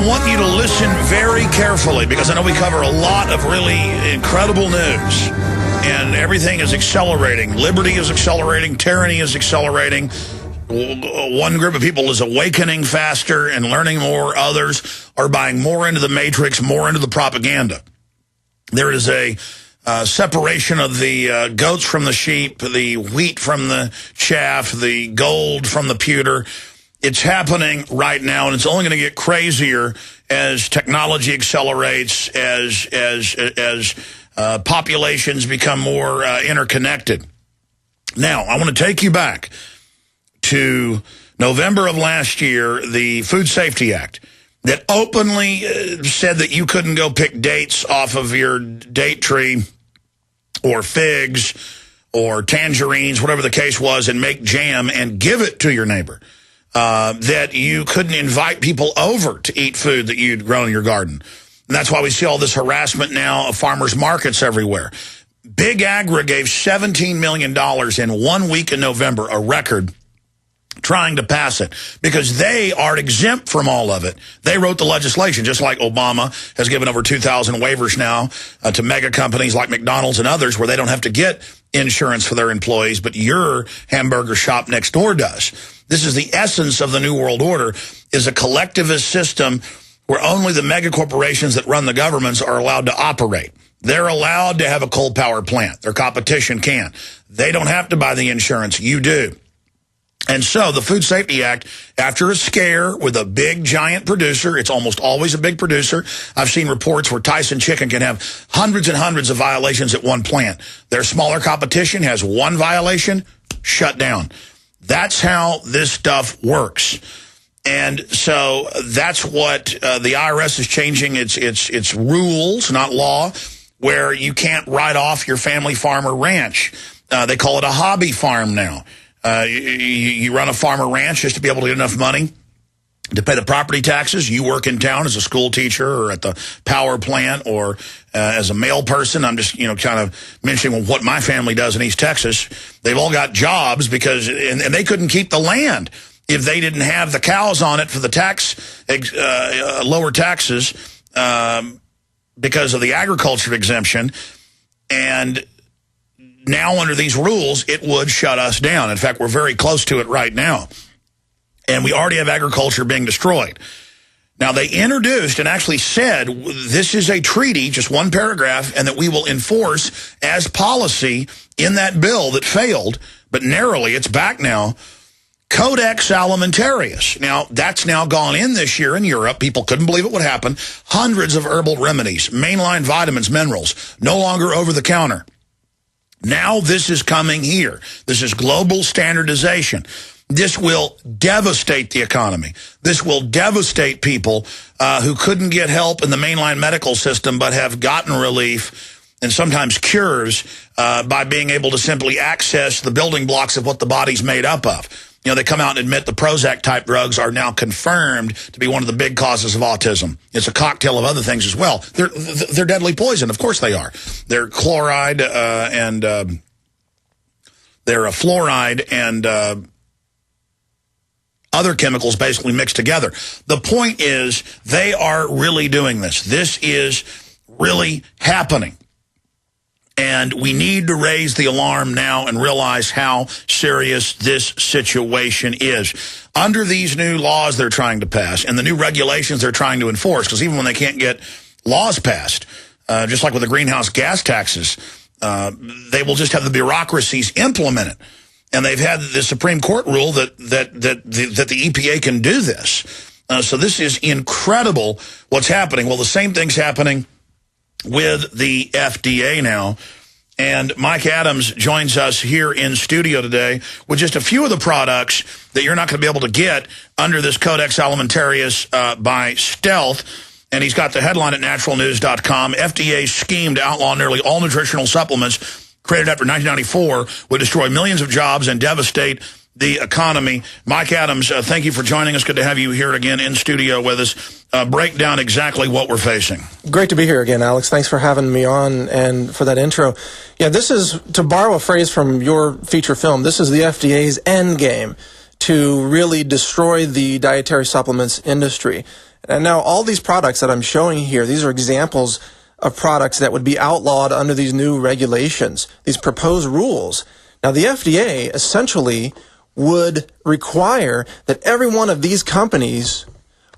want you to listen very carefully because I know we cover a lot of really incredible news. And everything is accelerating. Liberty is accelerating. Tyranny is accelerating. One group of people is awakening faster and learning more. Others are buying more into the matrix, more into the propaganda. There is a separation of the goats from the sheep, the wheat from the chaff, the gold from the pewter. It's happening right now, and it's only going to get crazier as technology accelerates, as populations become more interconnected. Now, I want to take you back to November of last year, the Food Safety Act that openly said that you couldn't go pick dates off of your date tree or figs or tangerines, whatever the case was, and make jam and give it to your neighbor. That you couldn't invite people over to eat food that you'd grown in your garden. And that's why we see all this harassment now of farmers markets everywhere. Big Agri gave $17 million in 1 week in November, a record, trying to pass it because they are exempt from all of it. They wrote the legislation, just like Obama has given over 2,000 waivers now to mega companies like McDonald's and others where they don't have to get insurance for their employees, but your hamburger shop next door does. This is the essence of the New World Order, is a collectivist system where only the mega corporations that run the governments are allowed to operate. They're allowed to have a coal power plant. Their competition can't. They don't have to buy the insurance. You do. And so the Food Safety Act, after a scare with a big, giant producer, it's almost always a big producer. I've seen reports where Tyson Chicken can have hundreds and hundreds of violations at one plant. Their smaller competition has one violation, shut down. That's how this stuff works. And so that's what the IRS is changing its rules, not law, where you can't write off your family farm or ranch. They call it a hobby farm now. You run a farm or ranch just to be able to get enough money to pay the property taxes. You work in town as a school teacher or at the power plant or as a mail person. I'm just, kind of mentioning what my family does in East Texas. They've all got jobs because, and they couldn't keep the land if they didn't have the cows on it for the lower taxes because of the agriculture exemption. And now under these rules, it would shut us down. In fact, we're very close to it right now. And we already have agriculture being destroyed. Now, they introduced and actually said this is a treaty, just one paragraph, and that we will enforce as policy in that bill that failed, but narrowly, it's back now, Codex Alimentarius. Now, that's now gone in this year in Europe. People couldn't believe it would happen. Hundreds of herbal remedies, mainline vitamins, minerals, no longer over the counter. Now this is coming here. This is global standardization. This will devastate the economy. This will devastate people who couldn't get help in the mainline medical system but have gotten relief and sometimes cures by being able to simply access the building blocks of what the body's made up of. They come out and admit the Prozac-type drugs are now confirmed to be one of the big causes of autism. It's a cocktail of other things as well. They're deadly poison. Of course they are. They're chloride and they're a fluoride and other chemicals basically mixed together. The point is they are really doing this. This is really happening. And we need to raise the alarm now and realize how serious this situation is. Under these new laws they're trying to pass and the new regulations they're trying to enforce, because even when they can't get laws passed, just like with the greenhouse gas taxes, they will just have the bureaucracies implement it. And they've had the Supreme Court rule that the EPA can do this. So this is incredible what's happening. Well, the same thing's happening with the FDA now. And Mike Adams joins us here in studio today with just a few of the products that you're not going to be able to get under this Codex Alimentarius by stealth. And he's got the headline at naturalnews.com. FDA's scheme to outlaw nearly all nutritional supplements created after 1994 would destroy millions of jobs and devastate the economy. Mike Adams, thank you for joining us. Good to have you here again in studio with us. Break down exactly what we're facing. Great to be here again, Alex. Thanks for having me on and for that intro. Yeah, this is, to borrow a phrase from your feature film, this is the FDA's end game, to really destroy the dietary supplements industry. And now all these products that I'm showing here, these are examples of products that would be outlawed under these new regulations, these proposed rules. Now, the FDA essentially would require that every one of these companies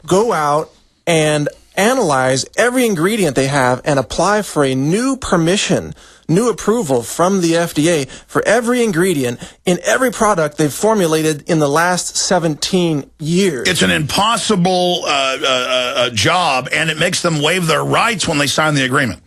go out and analyze every ingredient they have and apply for a new permission, new approval from the FDA for every ingredient in every product they've formulated in the last 17 years. It's an impossible job, and it makes them waive their rights when they sign the agreement.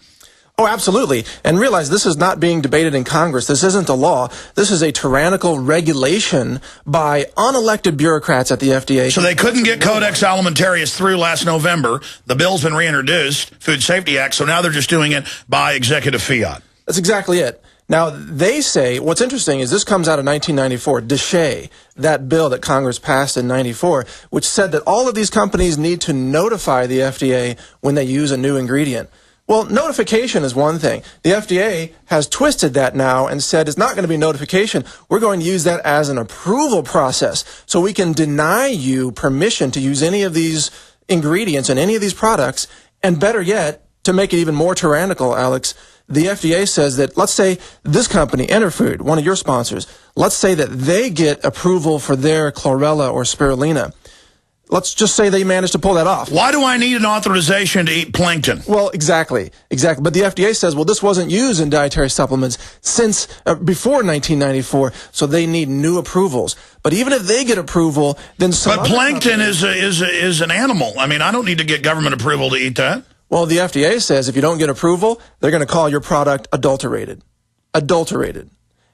Oh, absolutely. And realize this is not being debated in Congress. This isn't a law. This is a tyrannical regulation by unelected bureaucrats at the FDA. So they couldn't get Codex Alimentarius through last November. The bill's been reintroduced, Food Safety Act, so now they're just doing it by executive fiat. That's exactly it. Now, they say, what's interesting is this comes out of 1994, DSHEA, that bill that Congress passed in 94, which said that all of these companies need to notify the FDA when they use a new ingredient. Well, notification is one thing. The FDA has twisted that now and said it's not going to be notification. We're going to use that as an approval process. So we can deny you permission to use any of these ingredients in any of these products. And better yet, to make it even more tyrannical, Alex, the FDA says that, let's say this company, Interfood, one of your sponsors, let's say that they get approval for their chlorella or spirulina. Let's just say they managed to pull that off. Why do I need an authorization to eat plankton? Well, exactly. But the FDA says, well, this wasn't used in dietary supplements since before 1994, so they need new approvals. But even if they get approval, then some But plankton is an animal. I mean, I don't need to get government approval to eat that. Well, the FDA says if you don't get approval, they're going to call your product adulterated. Adulterated.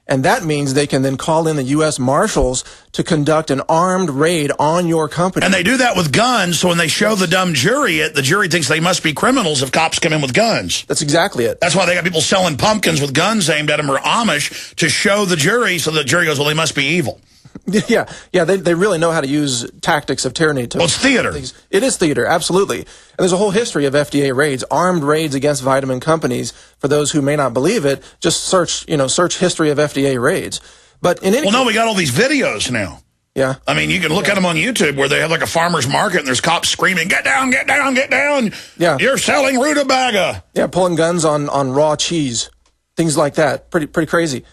And that means they can then call in the U.S. Marshals to conduct an armed raid on your company. And they do that with guns, so when they show the dumb jury it, the jury thinks they must be criminals if cops come in with guns. That's exactly it. That's why they got people selling pumpkins with guns aimed at them, or Amish, to show the jury, so the jury goes, well, they must be evil. Yeah, they really know how to use tactics of tyranny. Well, it's theater. It is theater, absolutely. And there's a whole history of FDA raids, armed raids against vitamin companies. For those who may not believe it, just search history of FDA raids. But in any well, no, we got all these videos now. Yeah. I mean, you can look at them on YouTube where they have like a farmer's market and there's cops screaming, get down, get down, get down. Yeah. You're selling rutabaga. Yeah, pulling guns on raw cheese, things like that. Pretty crazy.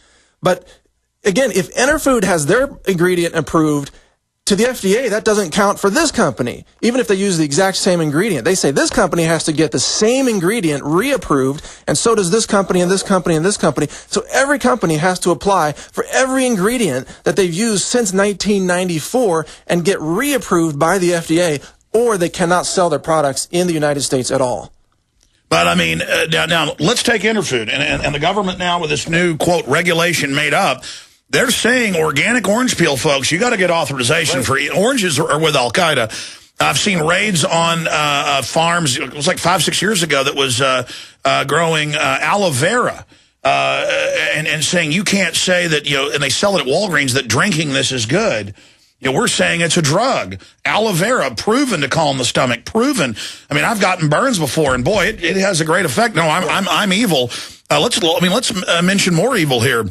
But again, if Interfood has their ingredient approved to the FDA, that doesn't count for this company. Even if they use the exact same ingredient, they say this company has to get the same ingredient reapproved, and so does this company and this company and this company. So every company has to apply for every ingredient that they've used since 1994 and get reapproved by the FDA, or they cannot sell their products in the United States at all. But, I mean, now let's take Interfood. And the government now with this new, quote, regulation made up, they're saying organic orange peel, folks, you got to get authorization for oranges are with Al-Qaeda. I've seen raids on farms. It was like 5-6 years ago that was growing aloe vera and saying you can't say that, and they sell it at Walgreens, that drinking this is good. We're saying it's a drug. Aloe vera, proven to calm the stomach, proven. I mean, I've gotten burns before, and boy, it has a great effect. No, I'm evil. Let's mention more evil here.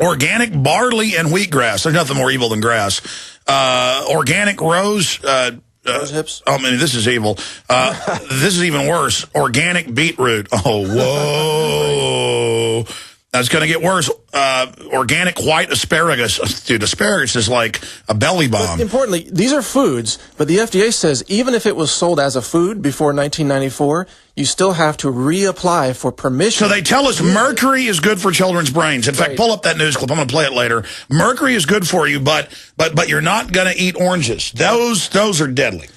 Organic barley and wheatgrass. There's nothing more evil than grass. Organic rose hips. Oh, man, this is evil. This is even worse. Organic beetroot. Oh, whoa. That's going to get worse. Organic white asparagus. Dude, asparagus is like a belly bomb. But importantly, these are foods, but the FDA says even if it was sold as a food before 1994, you still have to reapply for permission. So they tell us mercury is good for children's brains. In fact, pull up that news clip. I'm going to play it later. Mercury is good for you, but you're not going to eat oranges. Those are deadly.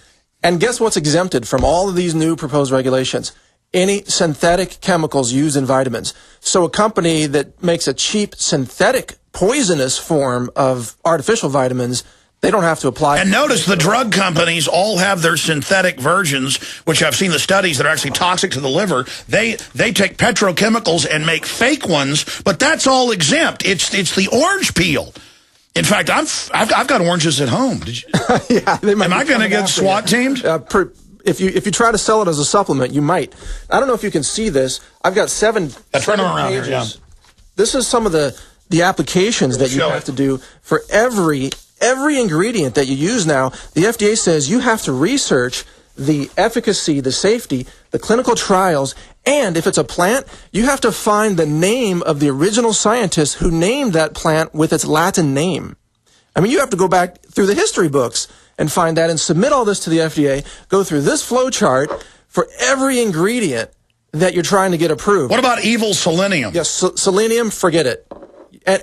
And guess what's exempted from all of these new proposed regulations? Any synthetic chemicals used in vitamins. So a company that makes a cheap synthetic poisonous form of artificial vitamins, they don't have to apply. And notice the drug companies all have their synthetic versions, which I've seen the studies that are actually toxic to the liver. They take petrochemicals and make fake ones, but that's all exempt. It's the orange peel. In fact, I've got oranges at home. Did you? Yeah, they might. Am I going to get SWAT teamed? If you try to sell it as a supplement, you might. I don't know if you can see this. I've got seven around pages. here, yeah. This is some of the applications that you have to do for every every ingredient that you use now, the FDA says you have to research the efficacy, the safety, the clinical trials, and if it's a plant, you have to find the name of the original scientist who named that plant with its Latin name. I mean, you have to go back through the history books and find that and submit all this to the FDA, go through this flow chart for every ingredient that you're trying to get approved. What about evil selenium? Yes, selenium, forget it.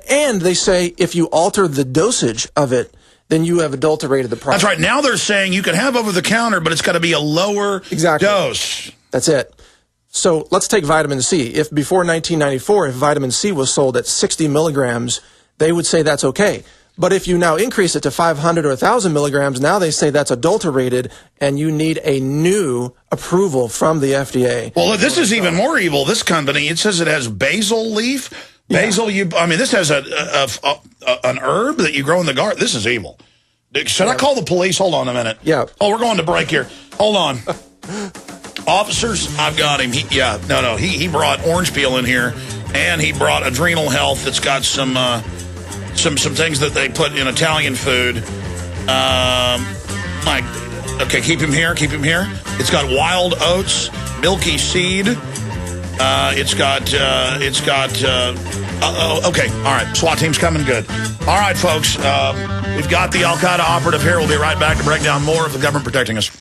And they say if you alter the dosage of it, then you have adulterated the product. That's right. Now they're saying you can have over-the-counter, but it's got to be a lower dose. That's it. So let's take vitamin C. If before 1994, if vitamin C was sold at 60 milligrams, they would say that's okay. But if you now increase it to 500 or 1,000 milligrams, now they say that's adulterated, and you need a new approval from the FDA. Well, this is even more evil. This company, it says it has basil leaf. Basil, I mean, this has an herb that you grow in the garden. This is evil. Should I call the police? Hold on a minute. Yeah. Oh, we're going to break here. Hold on. Officers, I've got him. He brought orange peel in here, and he brought Adrenal Health that's got some things that they put in Italian food. Okay, keep him here. It's got wild oats, milky seed. Okay, all right. SWAT team's coming good. All right, folks. We've got the Al-Qaeda operative here. We'll be right back to break down more of the government protecting us.